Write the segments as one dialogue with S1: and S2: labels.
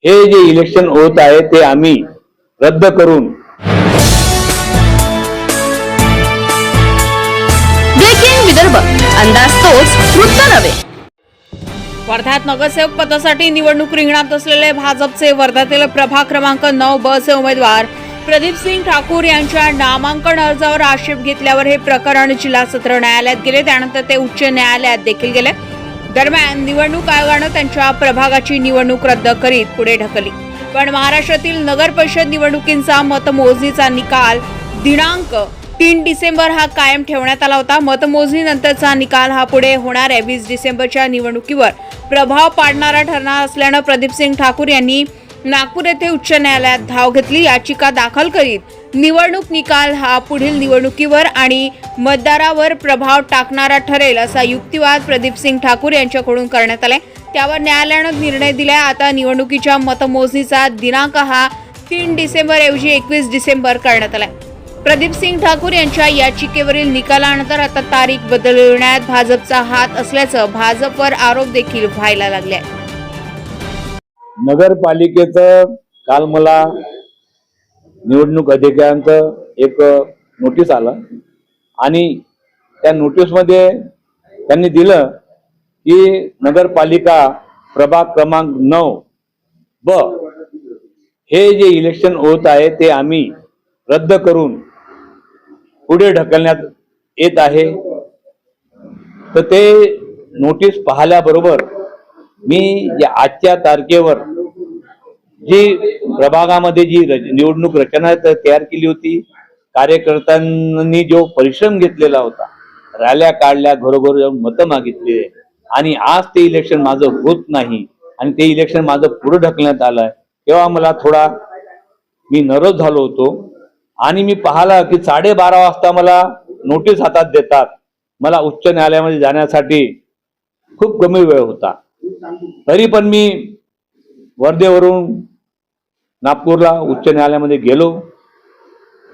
S1: हे जे इलेक्शन होत आहे ते आम्ही रद्द करून
S2: ब्रेकिंग विदर्भ, अंदाज तोच वृत्त नव्हे।
S3: वर्ध्यात नगरसेवक पदासाठी निवडणूक रिंगणात असलेले भाजपचे वर्ध्यातील प्रभाग क्रमांक 9 ब चे उमेदवार प्रदीप सिंग ठाकूर यांच्या नामांकन अर्जावर आक्षेप घेतल्यावर हे प्रकरण जिल्हा सत्र न्यायालयात गेले, त्यानंतर ते उच्च न्यायालयात देखील गेले। दरम्यान निवडणूक आयोगाने त्यांच्या प्रभागाची निवडणूक रद्द करीत पुढे ढकलली। पण महाराष्ट्रातील नगर परिषद निवडणुकींचा मतमोजणीचा निकाल दिनांक 3 डिसेंबर हा कायम ठेवण्यात आला होता। मतमोजणीनंतरचा निकाल हा पुढे होणाऱ्या 20 डिसेंबरच्या निवडणुकीवर प्रभाव पाडणारा ठरणार असल्याने प्रदीप सिंग ठाकूर यांनी नागपूर येथे उच्च न्यायालयात धाव घेतली, याचिका दाखल करीत निवडणूक निकाल हा पुढील निवडणुकीवर आणि मतदारावर प्रभाव टाकणारा ठरेल असा युक्तिवाद प्रदीप सिंग ठाकूर यांच्याकडून करण्यात आलाय। त्यावर न्यायालयाने निर्णय दिलाय। आता निवडणुकीच्या मतमोजणीचा दिनांक हा 3 डिसेंबर ऐवजी 21 डिसेंबर करण्यात आलाय। प्रदीप सिंग ठाकूर यांच्या याचिकेवरील निकालानंतर आता तारीख बदलवण्यात भाजपचा हात असल्याचं भाजपवर आरोप देखील व्हायला लागले।
S1: नगरपालिकेचं काल मला निवडणूक अधिकाऱ्यांचं एक नोटीस आलं आणि त्या नोटीसमध्ये त्यांनी दिलं की नगरपालिका प्रभाग क्रमांक 9 ब हे जे इलेक्शन होत आहे ते आम्ही रद्द करून पुढे ढकलण्यात येत आहे। तर ते नोटीस पाहिल्याबरोबर मी आजच्या तारखेवर जी प्रभागामध्ये जी निवडणूक रचना तयार केली होती, कार्यकर्त्यांनी जो परिश्रम घेतलेला होता, रॅल्या काढल्या, घरोघर जाऊन मतं मागितली आणि आज ते इलेक्शन माझं होत नाही आणि ते इलेक्शन माझं पुढे ढकलण्यात आलंय, तेव्हा मला थोडा मी नाराज झालो होतो आणि मी पाहिलं की 12:30 वाजता मला नोटीस हातात देतात। मला उच्च न्यायालयामध्ये जाण्यासाठी खूप कमी वेळ होता, तरी पण मी वर्धेवरून नागपूरला उच्च न्यायालयामध्ये गेलो।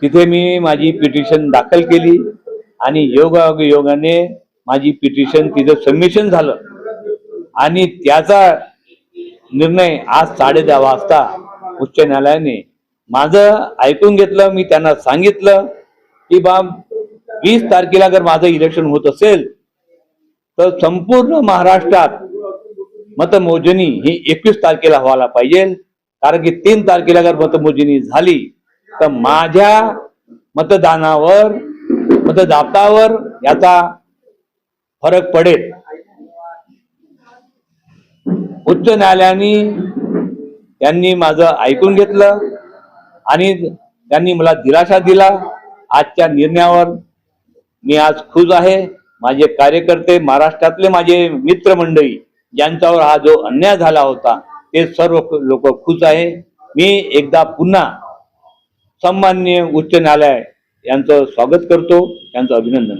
S1: तिथे मी माझी पिटिशन दाखल केली आणि योगाने माझी पिटिशन तिथे सबमिशन झालं आणि त्याचा निर्णय आज 10:30 वाजता उच्च न्यायालयाने माझं ऐकून घेतलं। मी त्यांना सांगितलं की 20 तारखेला जर माझं इलेक्शन होत असेल तर संपूर्ण महाराष्ट्रात मतमोजणी ही 21 तारखेला व्हायला पाहिजे, कारण की 3 तारखेला जर मतमोजणी झाली तर माझ्या मतदातावर याचा फरक पडेल। उच्च न्यायालयाने त्यांनी माझं ऐकून घेतलं आणि त्यांनी मला दिलासा दिला। आजच्या निर्णयावर मी आज खुश आहे। माझे कार्यकर्ते, महाराष्ट्रातले माझे मित्रमंडळी ज्यांच्यावर हा जो अन्याय झाला होता ते सर्व लोक खुश आहे। मी एकदा पुन्हा सन्माननीय उच्च न्यायालय यांचं स्वागत करतो, यांचं अभिनंदन।